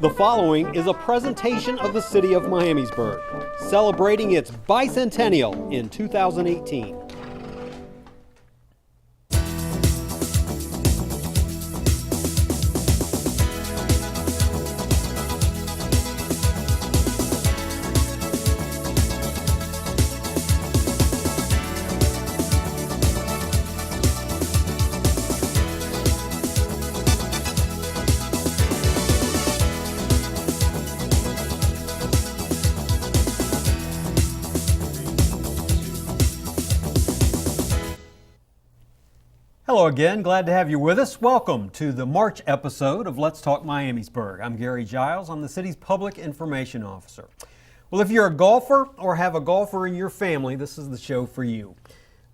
The following is a presentation of the City of Miamisburg, celebrating its bicentennial in 2018. Hello again, glad to have you with us. Welcome to the March episode of Let's Talk Miamisburg. I'm Gary Giles, I'm the city's public information officer. Well, if you're a golfer or have a golfer in your family, this is the show for you.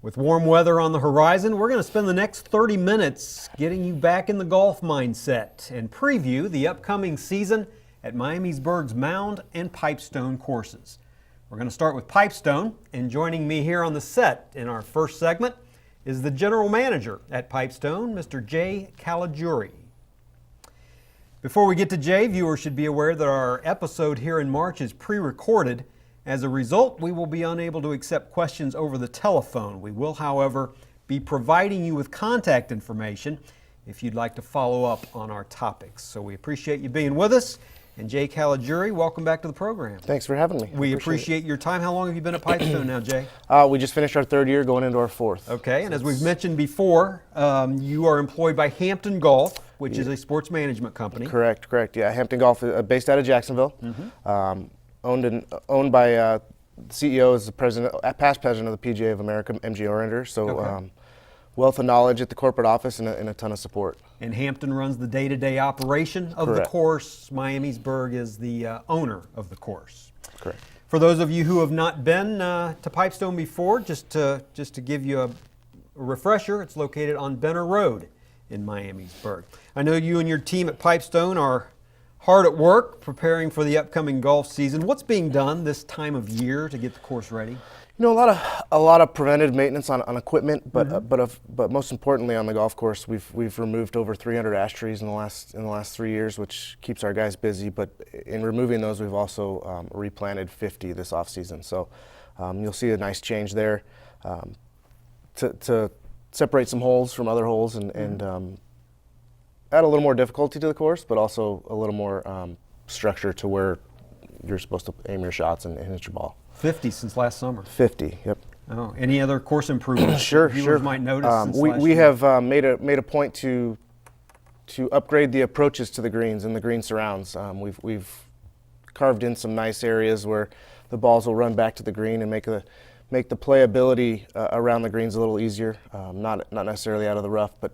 With warm weather on the horizon, we're going to spend the next 30 minutes getting you back in the golf mindset and preview the upcoming season at Miamisburg's Mound and Pipestone courses. We're going to start with Pipestone, and joining me here on the set in our first segment is the general manager at Pipestone, Mr. Jay Caligiuri. Before we get to Jay, viewers should be aware that our episode here in March is pre-recorded. As a result, we will be unable to accept questions over the telephone. We will, however, be providing you with contact information if you'd like to follow up on our topics. So we appreciate you being with us. And Jay Caligiuri, welcome back to the program. Thanks for having me. We appreciate your time. How long have you been at Pipestone now, Jay? We just finished our third year, going into our fourth. Okay, and as we've mentioned before, you are employed by Hampton Golf, which is a sports management company. Correct. Yeah, Hampton Golf is based out of Jacksonville. Owned by the CEO is the past president of the PGA of America, MG Oringer. So wealth of knowledge at the corporate office and a ton of support. And Hampton runs the day-to-day operation of the course. Miamisburg is the owner of the course. Correct. For those of you who have not been to Pipestone before, just to give you a refresher, it's located on Benner Road in Miamisburg. I know you and your team at Pipestone are hard at work preparing for the upcoming golf season. What's being done this time of year to get the course ready? You know, a lot of preventative maintenance on equipment, but most importantly on the golf course, we've removed over 300 ash trees in the last 3 years, which keeps our guys busy. But in removing those, we've also replanted 50 this off season. So you'll see a nice change there to separate some holes from other holes and add a little more difficulty to the course, but also a little more structure to where you're supposed to aim your shots and hit your ball. 50 since last summer. 50, yep. Oh, any other course improvements? Sure. Viewers might notice since last we year? have made a point to upgrade the approaches to the greens and the green surrounds. We've carved in some nice areas where the balls will run back to the green and make the playability around the greens a little easier. Not necessarily out of the rough, but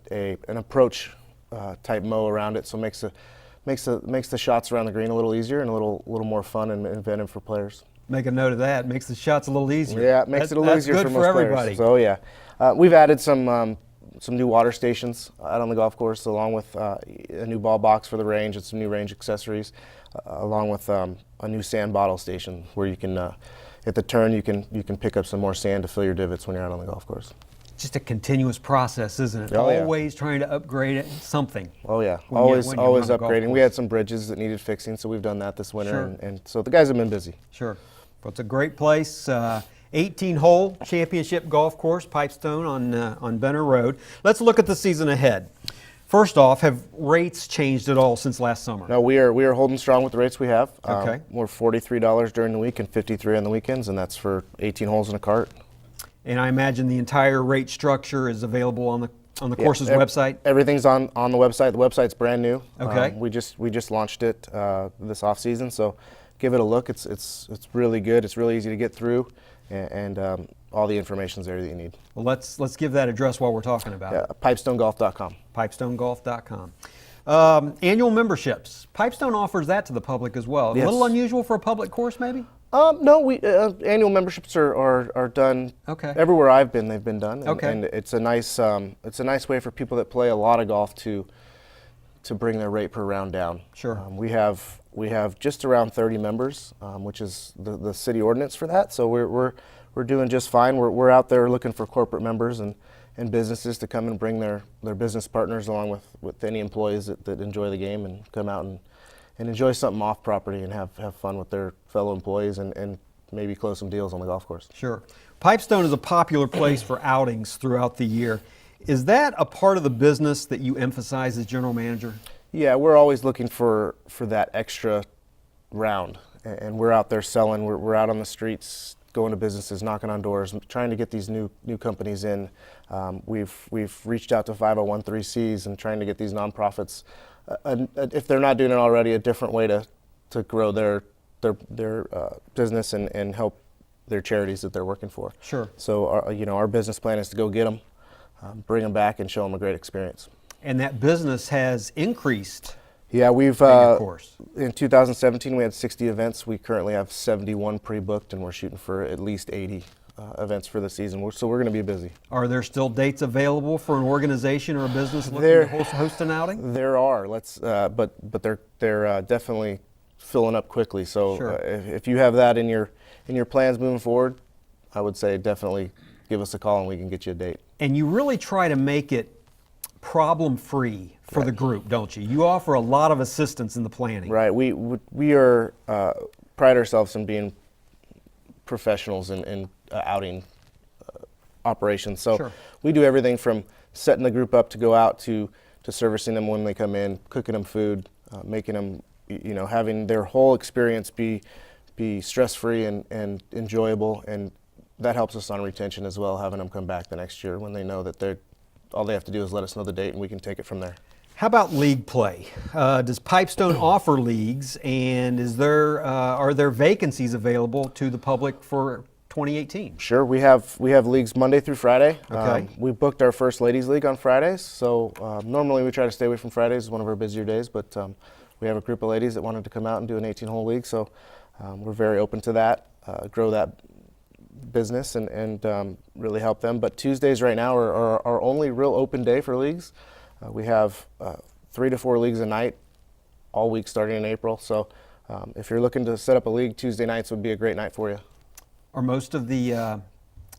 an approach type mow around it, so makes the shots around the green a little easier and a little more fun and inventive for players. Make a note of that. Makes the shots a little easier. Yeah, it makes it a little easier for most everybody. players. So yeah, we've added some new water stations out on the golf course, along with a new ball box for the range and some new range accessories, along with a new sand bottle station where you can, at the turn, you can pick up some more sand to fill your divots when you're out on the golf course. Just a continuous process, isn't it? Always trying to upgrade it, something. Oh yeah, when always you run a golf upgrading. We course. had some bridges that needed fixing, so we've done that this winter, Sure. and so the guys have been busy. Sure. Well, it's a great place. 18-hole championship golf course, Pipestone on Benner Road. Let's look at the season ahead. First off, have rates changed at all since last summer? No, we are holding strong with the rates we have. Okay. We're $43 during the week and $53 on the weekends, and that's for 18 holes in a cart. And I imagine the entire rate structure is available on the course's website? Everything's on the website. The website's brand new. Okay. We just launched it this off season, so give it a look. It's really good. It's really easy to get through, and all the information's there that you need. Well, let's give that address while we're talking about it. Pipestonegolf.com. Pipestonegolf.com. Annual memberships. Pipestone offers that to the public as well. Yes. A little unusual for a public course, maybe? No, we annual memberships are done. Okay. Everywhere I've been, they've been done. And, Okay. and it's a nice way for people that play a lot of golf to bring their rate per round down. Sure. We have just around 30 members, which is the city ordinance for that. So we're doing just fine. We're out there looking for corporate members and businesses to come and bring their business partners along with any employees that enjoy the game and come out enjoy something off property and have fun with their fellow employees and maybe close some deals on the golf course. Sure. Pipestone is a popular place for outings throughout the year. Is that a part of the business that you emphasize as general manager? Yeah, we're always looking for that extra round, and we're out there selling. We're out on the streets, going to businesses, knocking on doors, trying to get these new companies in. We've reached out to 501(c)(3)s and trying to get these nonprofits, if they're not doing it already, a different way to grow their business and help their charities that they're working for. Sure. So our business plan is to go get them, bring them back, and show them a great experience. And that business has increased. Yeah, we've course. In 2017 we had 60 events. We currently have 71 pre-booked, and we're shooting for at least 80 events for the season. So we're going to be busy. Are there still dates available for an organization or a business looking to host an outing? There are. But they're definitely filling up quickly. So Sure. If you have that in your plans moving forward, I would say definitely give us a call and we can get you a date. And you really try to make it problem-free for the group, don't you? You offer a lot of assistance in the planning. Right. We are pride ourselves in being professionals in outing operations. So Sure. we do everything from setting the group up to go out to servicing them when they come in, cooking them food, making them, having their whole experience be stress-free and enjoyable, and that helps us on retention as well, having them come back the next year when they know that all they have to do is let us know the date and we can take it from there. How about league play? Does Pipestone offer leagues, and are there vacancies available to the public for 2018? Sure, we have leagues Monday through Friday. Okay. We booked our first ladies league on Fridays, so normally we try to stay away from Fridays. It's one of our busier days, but we have a group of ladies that wanted to come out and do an 18-hole league, so we're very open to that, grow that business and really help them. But Tuesdays right now are our only real open day for leagues. We have 3 to 4 leagues a night all week starting in April, so if you're looking to set up a league, Tuesday nights would be a great night for you. Are most of the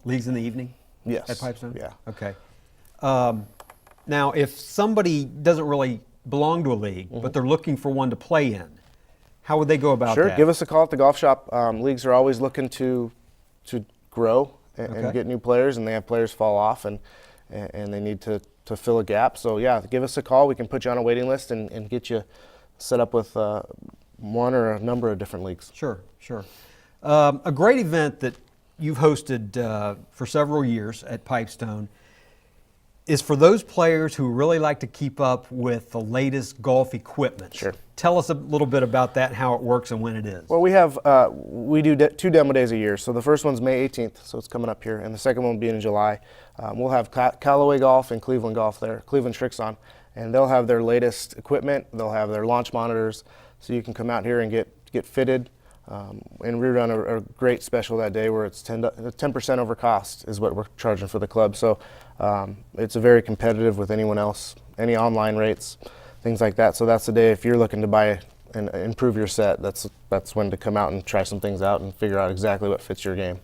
leagues in the evening? Yes. At Pipestone? Yeah. Okay. Now, if somebody doesn't really belong to a league, but they're looking for one to play in, how would they go about that? Sure, give us a call at the golf shop. Leagues are always looking to grow and Okay. get new players, and they have players fall off and they need to fill a gap. So yeah, give us a call. We can put you on a waiting list and get you set up with one or a number of different leagues. Sure, sure. A great event that you've hosted for several years at Pipestone is for those players who really like to keep up with the latest golf equipment. Sure. Tell us a little bit about that, how it works and when it is. Well, we do 2 demo days a year. So the first one's May 18th, so it's coming up here, and the second one will be in July. We'll have Callaway Golf and Cleveland Golf there, Cleveland Shrixon, and they'll have their latest equipment. They'll have their launch monitors, so you can come out here and get fitted. And we run a great special that day where it's 10% over cost is what we're charging for the club. So it's a very competitive with anyone else, any online rates, things like that. So that's the day if you're looking to buy and improve your set, that's when to come out and try some things out and figure out exactly what fits your game.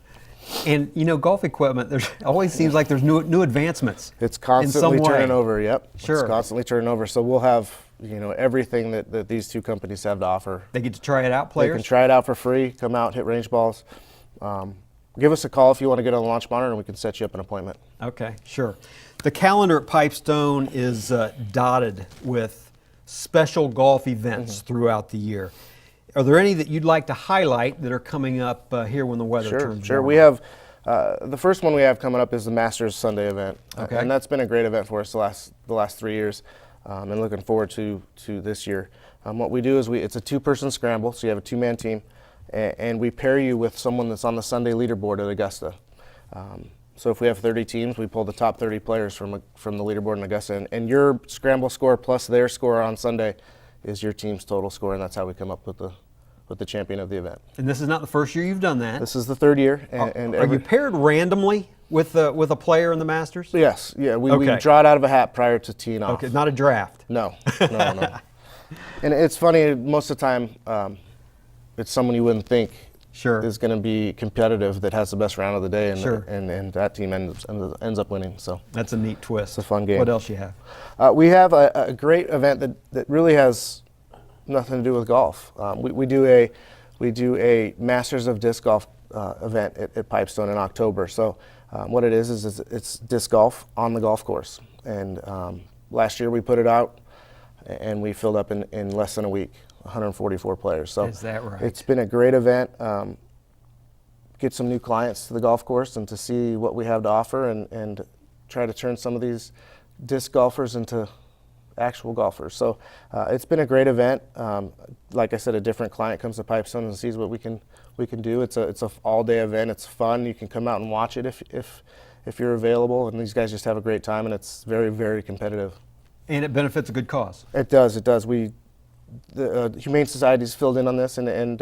And golf equipment, there always seems like there's new advancements. It's constantly turning over. Yep. Sure. It's constantly turning over. So we'll have everything that these 2 companies have to offer. They get to try it out, players? They can try it out for free, come out, hit range balls. Give us a call if you want to get on the launch monitor, and we can set you up an appointment. Okay, sure. The calendar at Pipestone is dotted with special golf events throughout the year. Are there any that you'd like to highlight that are coming up here when the weather turns Sure. warm? We have the first one we have coming up is the Masters Sunday event, Okay. and that's been a great event for us the last 3 years, and looking forward to this year. What we do is it's a 2-person scramble, so you have a 2-man team, and we pair you with someone that's on the Sunday leaderboard at Augusta. So if we have 30 teams, we pull the top 30 players from the leaderboard in Augusta, and your scramble score plus their score on Sunday is your team's total score, and that's how we come up with the champion of the event. And this is not the first year you've done that. This is the 3rd year. Are you paired randomly with a player in the Masters? Yes, yeah. We Okay. draw it out of a hat prior to teeing off. Okay, not a draft. No. And it's funny, most of the time, it's someone you wouldn't think Sure. is going to be competitive that has the best round of the day, and Sure. and that team ends up winning. So That's a neat twist. It's a fun game. What else you have? we have a great event that really has nothing to do with golf. We do a Masters of Disc Golf event at Pipestone in October. So what it is it's disc golf on the golf course. And last year we put it out, and we filled up in less than a week, 144 players. So is that right? It's been a great event. Get some new clients to the golf course and to see what we have to offer, and try to turn some of these disc golfers into actual golfers. So it's been a great event. Like I said, a different client comes to Pipestone and sees what we can do. It's a all-day event. It's fun. You can come out and watch it if you're available. And these guys just have a great time, and it's very, very competitive. And it benefits a good cause. It does. It does. The Humane Society's filled in on this, and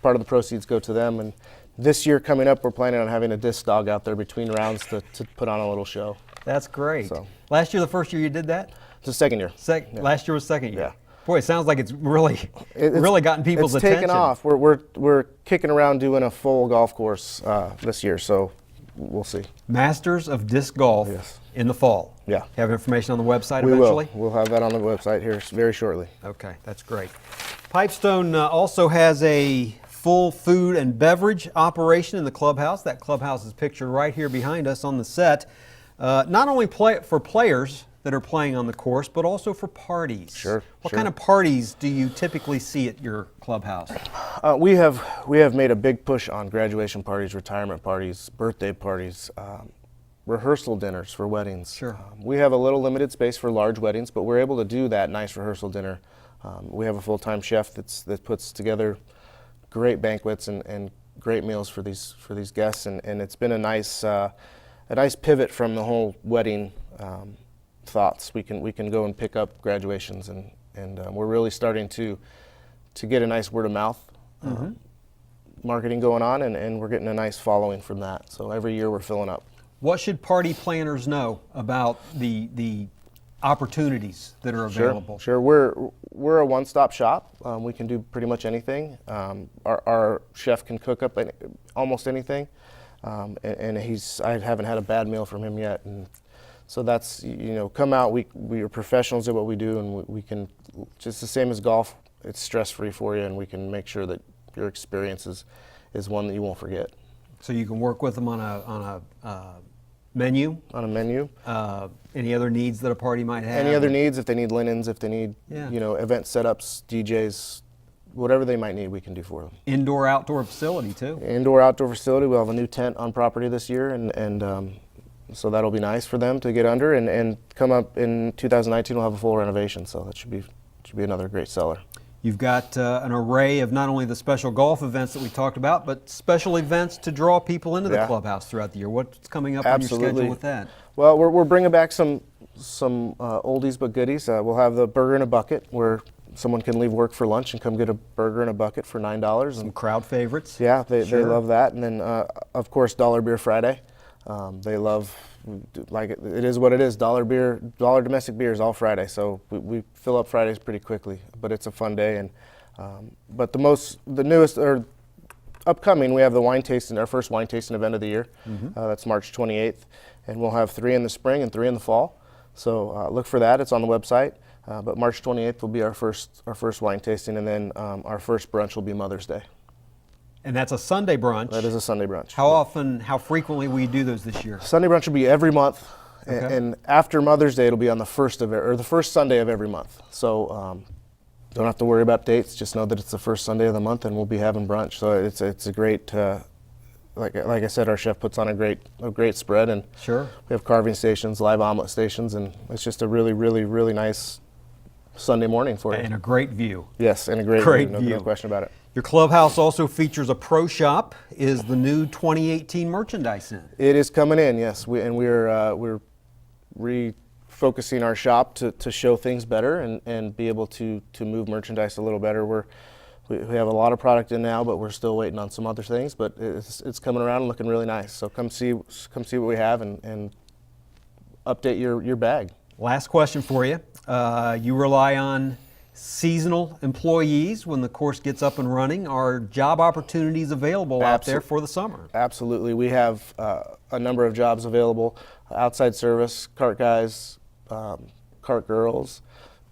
part of the proceeds go to them. And this year coming up, we're planning on having a disc dog out there between rounds to put on a little show. That's great. So. Last year, the first year you did that? It's the second year. Yeah. Last year was second year. Yeah. Boy, it sounds like it's really gotten people's attention. It's taken off. We're kicking around doing a full golf course this year, so we'll see. Masters of Disc Golf Yes. in the fall. Yeah. Have information on the website We eventually? will. We'll have that on the website here very shortly. Okay, that's great. Pipestone also has a full food and beverage operation in the clubhouse. That clubhouse is pictured right here behind us on the set. Not only for players that are playing on the course, but also for parties. Sure. What kind of parties do you typically see at your clubhouse? We have made a big push on graduation parties, retirement parties, birthday parties, rehearsal dinners for weddings. Sure. We have a little limited space for large weddings, but we're able to do that nice rehearsal dinner. We have a full-time chef that puts together great banquets and great meals for these guests, and it's been a nice pivot from the whole wedding thoughts. We can go and pick up graduations, and we're really starting to get a nice word of mouth marketing going on, and we're getting a nice following from that. So every year we're filling up. What should party planners know about the opportunities that are available? Sure. We're a one-stop shop. We can do pretty much anything. Our chef can cook up almost anything, and I haven't had a bad meal from him yet. And so that's, come out. We are professionals at what we do, and we can, just the same as golf, it's stress-free for you, and we can make sure that your experience is one that you won't forget. So you can work with them on a menu? On a menu. Any other needs that a party might have? Any other needs, if they need linens, if they need, event setups, DJs, whatever they might need, we can do for them. Indoor, outdoor facility too? Indoor, outdoor facility. We'll have a new tent on property this year, and so that'll be nice for them to get under, and come up in 2019, we'll have a full renovation, so that should be another great seller. You've got an array of not only the special golf events that we talked about, but special events to draw people into the clubhouse throughout the year. What's coming up on your schedule with that? Well, we're bringing back some oldies but goodies. We'll have the burger in a bucket, where someone can leave work for lunch and come get a burger in a bucket for $9. Some crowd favorites. Yeah, they love that. And then, of course, Dollar Beer Friday. They love, like it is what it is, dollar domestic beers all Friday. So we fill up Fridays pretty quickly, but it's a fun day. And but the newest or upcoming, we have the wine tasting, our first wine tasting event of the year. That's March 28th, and we'll have 3 in the spring and 3 in the fall. So look for that. It's on the website. But March 28th will be our first wine tasting, and then our first brunch will be Mother's Day. And that's a Sunday brunch. That is a Sunday brunch. How frequently will you do those this year? Sunday brunch will be every month, Okay. and after Mother's Day, it'll be on the first Sunday of every month. So don't have to worry about dates. Just know that it's the first Sunday of the month, and we'll be having brunch. So it's a great, like I said, our chef puts on a great spread, and Sure. we have carving stations, live omelet stations, and it's just a really, really, really nice Sunday morning for you. And a great view. Yes, and a great view. no question about it. Your clubhouse also features a pro shop. Is the new 2018 merchandise in? It is coming in, yes. We're refocusing our shop to show things better and be able to move merchandise a little better. We have a lot of product in now, but we're still waiting on some other things. But it's coming around and looking really nice. So come see what we have and update your bag. Last question for you. You rely on seasonal employees when the course gets up and running. Are job opportunities available out there for the summer? Absolutely. We have a number of jobs available. Outside service, cart guys, cart girls,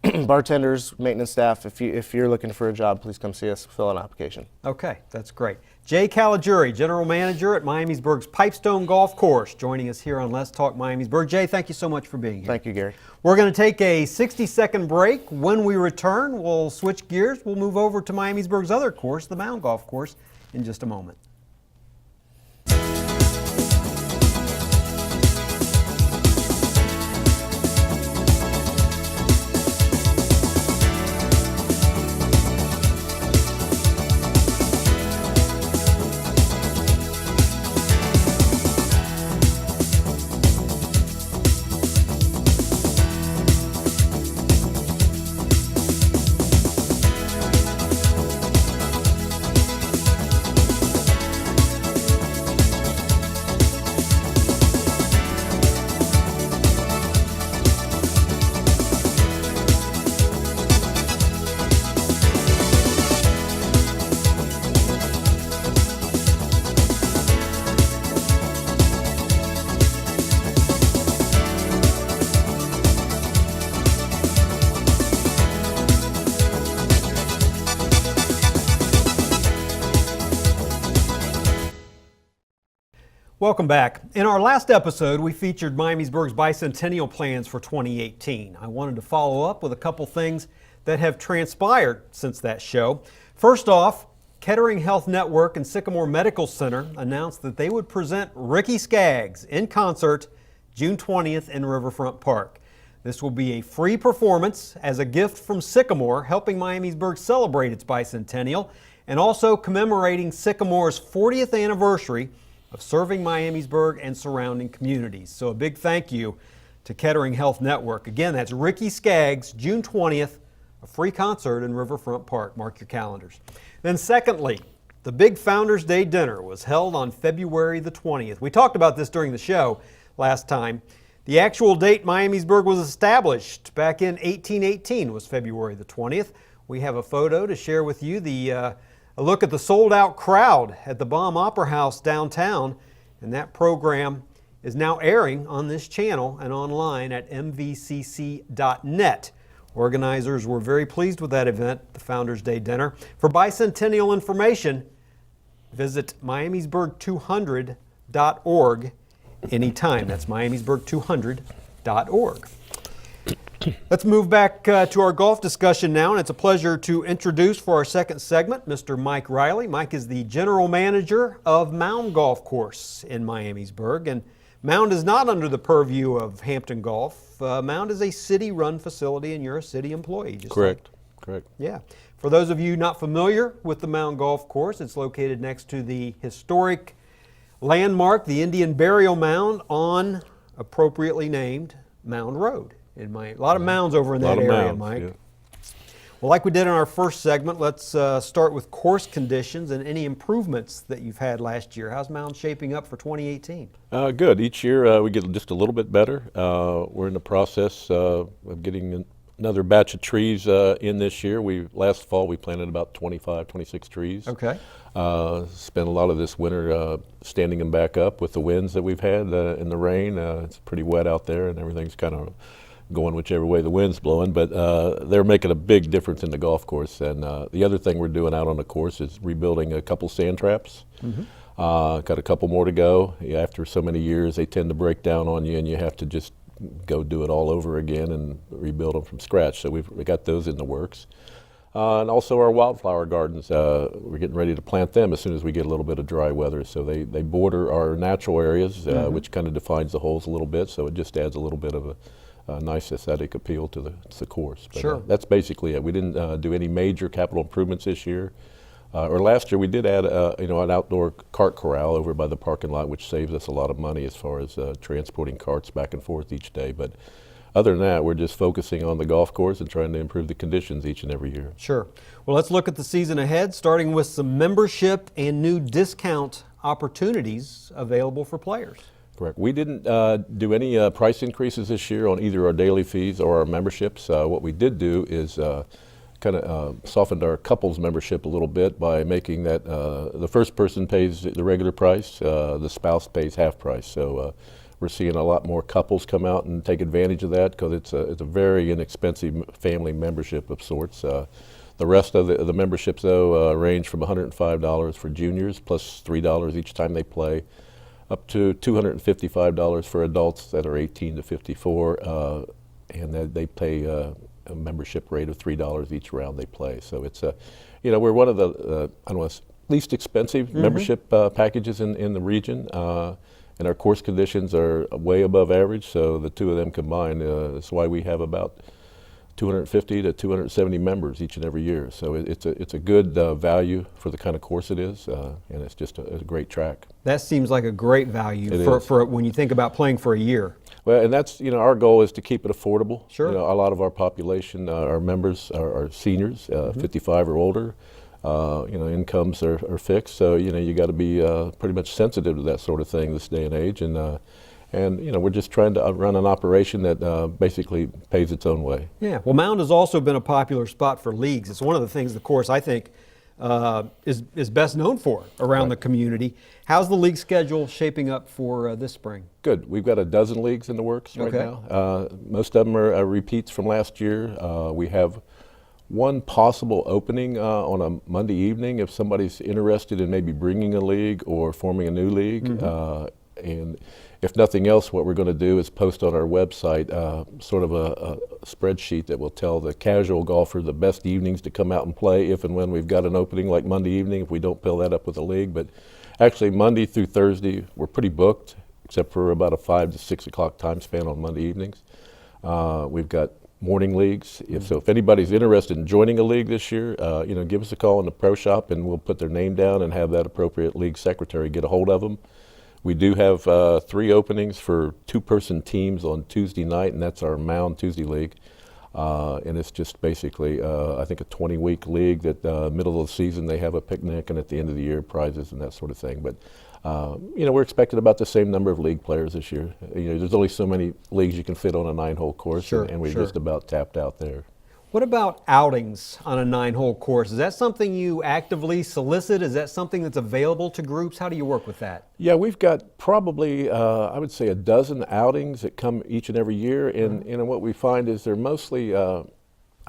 bartenders, maintenance staff, if you're looking for a job, please come see us, fill out an application. Okay, that's great. Jay Caligiuri, General Manager at Miamisburg's Pipestone Golf Course, joining us here on Let's Talk Miamisburg. Jay, thank you so much for being here. Thank you, Gary. We're going to take a 60-second break. When we return, we'll switch gears. We'll move over to Miamisburg's other course, the Mound Golf Course, in just a moment. Welcome back. In our last episode, we featured Miamisburg's bicentennial plans for 2018. I wanted to follow up with a couple things that have transpired since that show. First off, Kettering Health Network and Sycamore Medical Center announced that they would present Ricky Skaggs in concert June 20th in Riverfront Park. This will be a free performance as a gift from Sycamore, helping Miamisburg celebrate its bicentennial and also commemorating Sycamore's 40th anniversary of serving Miamisburg and surrounding communities. So a big thank you to Kettering Health Network. Again, that's Ricky Skaggs, June 20th, a free concert in Riverfront Park. Mark your calendars. Then secondly, the big Founders Day dinner was held on February the 20th. We talked about this during the show last time. The actual date Miamisburg was established back in 1818 was February the 20th. We have a photo to share with you, a look at the sold-out crowd at the Baum Opera House downtown, and that program is now airing on this channel and online at mvcc.net. Organizers were very pleased with that event, the Founders Day dinner. For bicentennial information, visit miamisburg200.org anytime. That's miamisburg200.org. Let's move back to our golf discussion now, and it's a pleasure to introduce for our second segment Mr. Mike Riley. Mike is the General Manager of Mound Golf Course in Miamisburg, and Mound is not under the purview of Hampton Golf. Mound is a city-run facility, and you're a city employee. Correct. Yeah. For those of you not familiar with the Mound Golf Course, it's located next to the historic landmark, the Indian Burial Mound, on appropriately named Mound Road. A lot of mounds over in that area, Mike. Yeah. Well, like we did in our first segment, let's start with course conditions and any improvements that you've had last year. How's Mound shaping up for 2018? Good. Each year we get just a little bit better. We're in the process of getting another batch of trees in this year. Last fall we planted about 25, 26 trees. Okay. Spent a lot of this winter standing them back up with the winds that we've had in the rain. It's pretty wet out there and everything's kind of going whichever way the wind's blowing, but they're making a big difference in the golf course. And the other thing we're doing out on the course is rebuilding a couple sand traps. Mm-hmm. Got a couple more to go. After so many years, they tend to break down on you and you have to just go do it all over again and rebuild them from scratch. So we got those in the works. And also our wildflower gardens, we're getting ready to plant them as soon as we get a little bit of dry weather. So they border our natural areas, which kind of defines the holes a little bit. So it just adds a little bit of a nice aesthetic appeal to the course. But, sure. That's basically it. We didn't do any major capital improvements this year. Or last year we did add an outdoor cart corral over by the parking lot, which saves us a lot of money as far as transporting carts back and forth each day. But other than that, we're just focusing on the golf course and trying to improve the conditions each and every year. Sure. Well, let's look at the season ahead, starting with some membership and new discount opportunities available for players. Correct. We didn't do any price increases this year on either our daily fees or our memberships. What we did do is kind of softened our couples membership a little bit by making that the first person pays the regular price, the spouse pays half price. So we're seeing a lot more couples come out and take advantage of that because it's a very inexpensive family membership of sorts. The rest of the memberships, though, range from $105 for juniors, plus $3 each time they play, up to $255 for adults that are 18 to 54, and they pay a membership rate of $3 each round they play. So it's we're one of the least expensive membership packages in the region, and our course conditions are way above average. So the two of them combined, that's why we have about 250 to 270 members each and every year. So it's a good value for the kind of course it is, and it's just a great track. That seems like a great value for when you think about playing for a year. Well, and that's, our goal is to keep it affordable. Sure. A lot of our population, our members are seniors, 55 or older. Incomes are fixed, so you got to be pretty much sensitive to that sort of thing this day and age, and we're just trying to run an operation that basically pays its own way. Yeah, well, Mound has also been a popular spot for leagues. It's one of the things the course I think is best known for around the community. How's the league schedule shaping up for this spring? Good. We've got a dozen leagues in the works right now. Most of them are repeats from last year. We have one possible opening on a Monday evening if somebody's interested in maybe bringing a league or forming a new league. And if nothing else, what we're going to do is post on our website sort of a spreadsheet that will tell the casual golfer the best evenings to come out and play if and when we've got an opening like Monday evening, if we don't fill that up with a league. But actually Monday through Thursday, we're pretty booked, except for about a 5 to 6 o'clock time span on Monday evenings. We've got morning leagues. If anybody's interested in joining a league this year, give us a call in the pro shop and we'll put their name down and have that appropriate league secretary get a hold of them. We do have 3 openings for 2-person teams on Tuesday night, and that's our Mound Tuesday League. And it's just basically, I think, a 20-week league that middle of the season they have a picnic, and at the end of the year, prizes and that sort of thing. But, we're expecting about the same number of league players this year. There's only so many leagues you can fit on a 9-hole course, and we're just about tapped out there. What about outings on a 9-hole course? Is that something you actively solicit? Is that something that's available to groups? How do you work with that? Yeah, we've got probably, I would say, a dozen outings that come each and every year. And what we find is they're mostly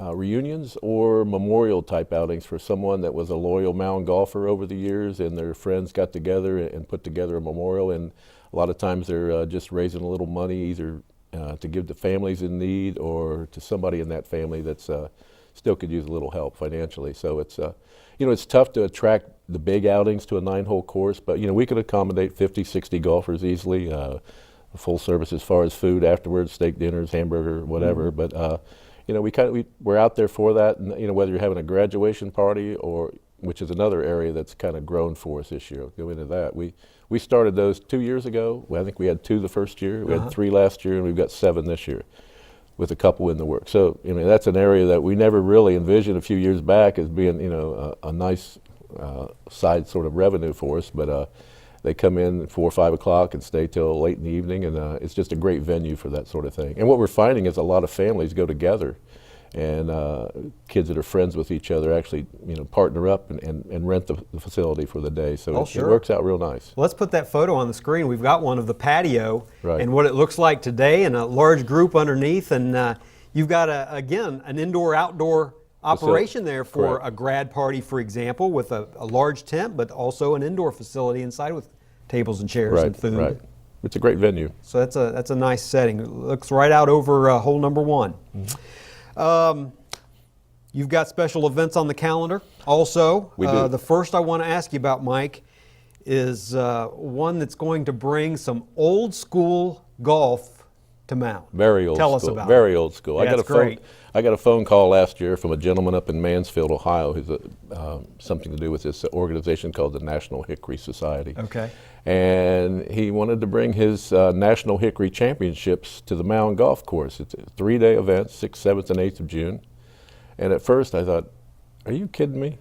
reunions or memorial type outings for someone that was a loyal Mound golfer over the years and their friends got together and put together a memorial. And a lot of times they're just raising a little money, either to give to families in need or to somebody in that family that's still could use a little help financially. So it's it's tough to attract the big outings to a 9-hole course, but we could accommodate 50, 60 golfers easily. Full service as far as food afterwards, steak dinners, hamburger, whatever. But we're out there for that, and whether you're having a graduation party or, which is another area that's kind of grown for us this year. I'll go into that. We started those 2 years ago. I think we had 2 the first year. We had 3 last year, and we've got 7 this year, with a couple in the works. So that's an area that we never really envisioned a few years back as being a nice side sort of revenue for us. But they come in 4 or 5 o'clock and stay till late in the evening, and it's just a great venue for that sort of thing. And what we're finding is a lot of families go together, and kids that are friends with each other actually partner up and rent the facility for the day. So it works out real nice. Let's put that photo on the screen. We've got one of the patio and what it looks like today, and a large group underneath, and you've got again an indoor-outdoor operation there for a grad party, for example, with a large tent, but also an indoor facility inside with tables and chairs and food. Right. It's a great venue. So that's a nice setting. It looks right out over hole number 1. You've got special events on the calendar also. We do. The first I want to ask you about, Mike, is one that's going to bring some old school golf to Mound. Very old school. Tell us about it. Very old school. Yeah, I got a phone call last year from a gentleman up in Mansfield, Ohio, who's something to do with this organization called the National Hickory Society. Okay. And he wanted to bring his National Hickory Championships to the Mound Golf Course. It's a 3-day event, 6th, 7th, and 8th of June. And at first I thought, are you kidding me?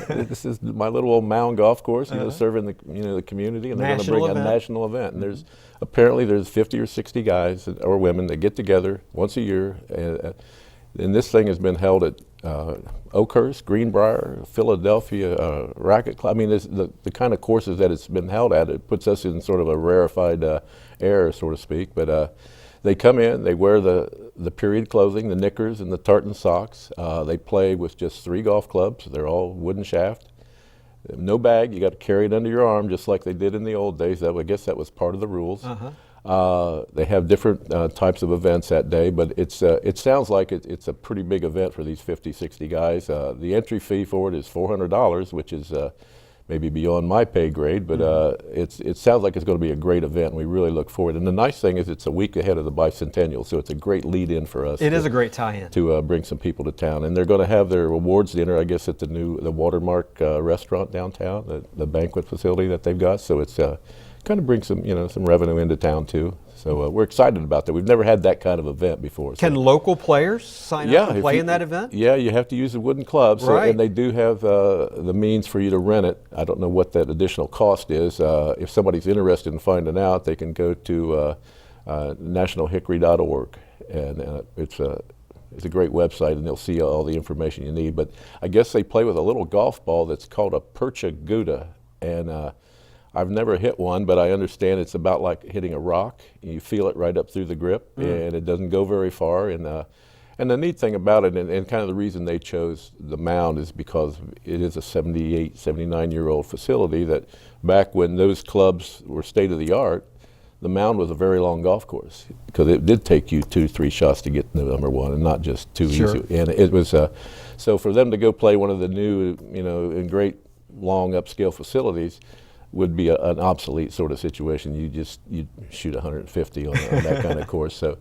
This is my little old Mound Golf Course, serving the community, and they're going to bring a national event. And there's 50 or 60 guys or women that get together once a year. And this thing has been held at Oakhurst, Greenbrier, Philadelphia, Racket Club. I mean, the kind of courses that it's been held at, it puts us in sort of a rarefied air, so to speak. But they come in, they wear the period clothing, the knickers and the tartan socks. They play with just 3 golf clubs. They're all wooden shaft. No bag, you got to carry it under your arm just like they did in the old days. I guess that was part of the rules. They have different types of events that day, but it sounds like it's a pretty big event for these 50, 60 guys. The entry fee for it is $400, which is maybe beyond my pay grade, but it sounds like it's going to be a great event, and we really look forward. And the nice thing is it's a week ahead of the bicentennial, so it's a great lead-in for us. It is a great tie-in. To bring some people to town. And they're going to have their awards dinner, I guess, at the Watermark restaurant downtown, the banquet facility that they've got. So it's kind of brings some revenue into town too. So we're excited about that. We've never had that kind of event before. Can local players sign up and play in that event? Yeah, you have to use the wooden clubs, right. And they do have the means for you to rent it. I don't know what that additional cost is. If somebody's interested in finding out, they can go to nationalhickory.org, and it's a great website, and they'll see all the information you need. But I guess they play with a little golf ball that's called a percha gouda, and I've never hit one, but I understand it's about like hitting a rock. You feel it right up through the grip, and it doesn't go very far. And the neat thing about it, and kind of the reason they chose the Mound, is because it is a 78, 79-year-old facility that back when those clubs were state-of-the-art, the Mound was a very long golf course because it did take you 2-3 shots to get to number 1 and not just 2 Sure. easy. And it was, so for them to go play one of the new, and great long upscale facilities would be an obsolete sort of situation. You'd shoot 150 on that kind of course. So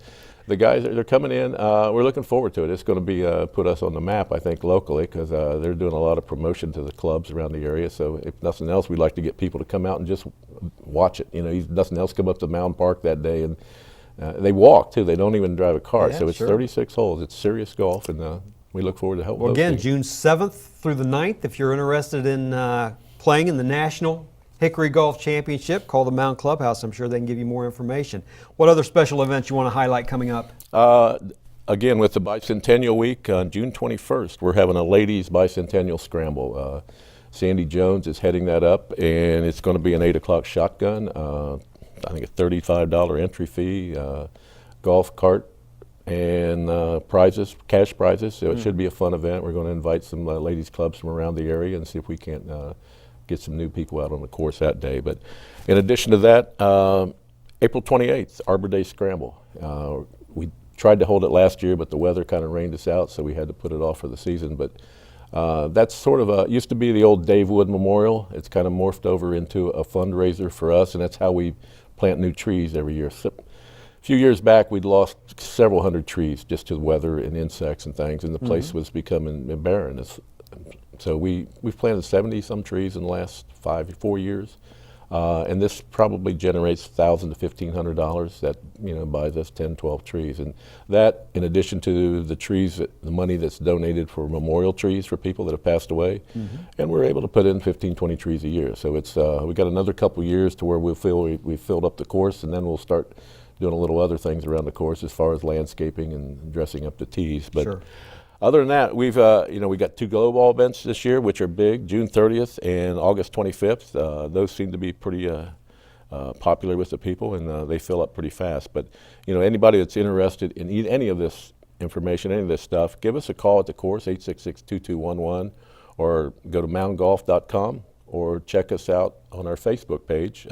the guys, they're coming in. We're looking forward to it. It's going to be put us on the map, I think, locally, because they're doing a lot of promotion to the clubs around the area. So if nothing else, we'd like to get people to come out and just watch it. If nothing else, come up to Mound Park that day, and they walk too. They don't even drive a cart. Yeah, so it's sure. 36 holes. It's serious golf, and we look forward to helping. Well, again, things. June 7th through the 9th, if you're interested in playing in the National Hickory Golf Championship, call the Mound Clubhouse. I'm sure they can give you more information. What other special events you want to highlight coming up? Again, with the Bicentennial Week on June 21st, we're having a ladies' Bicentennial Scramble. Sandy Jones is heading that up, and it's going to be an 8 o'clock shotgun. I think a $35 entry fee, golf cart, and prizes, cash prizes. So it should be a fun event. We're going to invite some ladies' clubs from around the area and see if we can't get some new people out on the course that day. But in addition to that, April 28th, Arbor Day Scramble. We tried to hold it last year, but the weather kind of rained us out, so we had to put it off for the season. But that's sort of used to be the old Dave Wood Memorial. It's kind of morphed over into a fundraiser for us, and that's how we plant new trees every year. So, a few years back, we'd lost several hundred trees just to the weather and insects and things, and the place was becoming barren. So we've planted 70-some trees in the last 4 years, and this probably generates $1,000 to $1,500 that buys us 10, 12 trees, and that, in addition to the trees, the money that's donated for memorial trees for people that have passed away, and we're able to put in 15, 20 trees a year. So it's we got another couple years to where we'll feel we've filled up the course, and then we'll start doing a little other things around the course as far as landscaping and dressing up the tees. But Sure. Other than that, we've we got 2 glow ball events this year, which are big, June 30th and August 25th. Those seem to be pretty popular with the people, and they fill up pretty fast. But anybody that's interested in any of this information, any of this stuff, give us a call at the course, 866-2211, or go to moundgolf.com, or check us out on our Facebook page,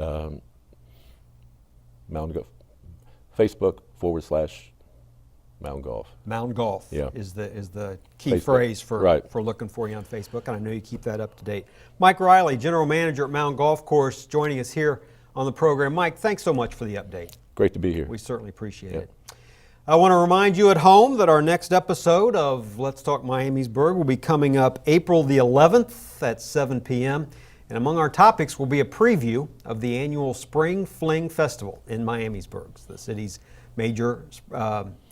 Facebook.com/Mound Golf. Mound Golf Yeah. is the key Facebook. phrase for Right. looking for you on Facebook, and I know you keep that up to date. Mike Riley, General Manager at Mound Golf Course, joining us here on the program. Mike, thanks so much for the update. Great to be here. We certainly appreciate Yeah. it. I want to remind you at home that our next episode of Let's Talk Miamisburg will be coming up April the 11th at 7 p.m. And among our topics will be a preview of the annual Spring Fling Festival in Miamisburg, the city's major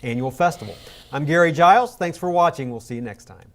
annual festival. I'm Gary Giles. Thanks for watching. We'll see you next time.